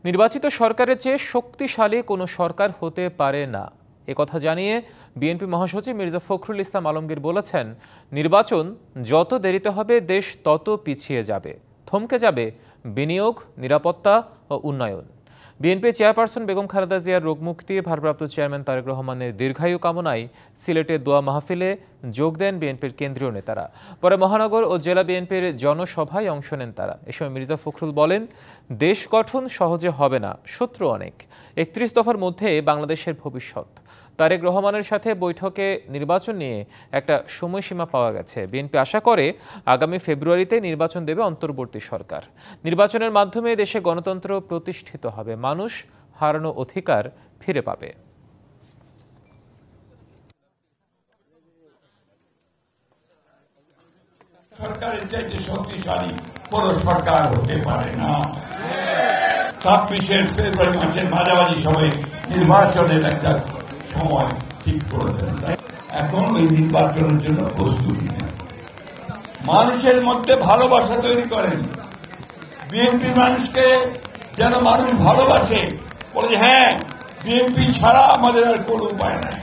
নির্বাচিত সরকারের চেয়ে শক্তিশালী কোনো সরকার হতে পারে না একথা জানিয়ে বিএনপি মহাসচিব মির্জা ফখরুল ইসলাম আলমগীর বলেছেন, নির্বাচন যত দেরিতে হবে দেশ তত পিছিয়ে যাবে, থমকে যাবে বিনিয়োগ, নিরাপত্তা ও উন্নয়ন। বিএনপি চেয়ারপারসন বেগম খালেদা জিয়ার রোগমুক্তি, ভারপ্রাপ্ত চেয়ারম্যান তারেক রহমানের দীর্ঘায়ু কামনায় সিলেটে দোয়া মাহফিলে যোগ দেন বিএনপির কেন্দ্রীয় নেতারা। পরে মহানগর ও জেলা বিএনপির জনসভায় অংশ নেন তারা। এ সময় মির্জা ফখরুল বলেন, দেশ গঠন সহজে হবে না, শত্রু অনেক। ৩১ দফার মধ্যে বাংলাদেশের ভবিষ্যৎ। তারেক রহমানের সাথে বৈঠকে নির্বাচন নিয়ে একটা সময়সীমা পাওয়া গেছে। বিএনপি আশা করে আগামী ফেব্রুয়ারিতে নির্বাচন দেবে অন্তর্বর্তী সরকার। নির্বাচনের মাধ্যমে দেশে গণতন্ত্র প্রতিষ্ঠিত হবে, মানুষ হারানো অধিকার ফিরে পাবে। সরকারের চাইতে শক্তিশালী কোন সরকার হতে পারে না। ২৬ ফেব্রুয়ারি মাসের মাঝামাঝি সময়ে নির্বাচনের একটা সময় ঠিক করেছেন। এখন ওই নির্বাচনের জন্য প্রস্তুতি নেন, মানুষের মধ্যে ভালোবাসা তৈরি করেন। বিএনপি মানুষকে যেন মানুষ ভালোবাসে, বলে হ্যাঁ, বিএনপি ছাড়া আমাদের আর কোনো উপায় নাই।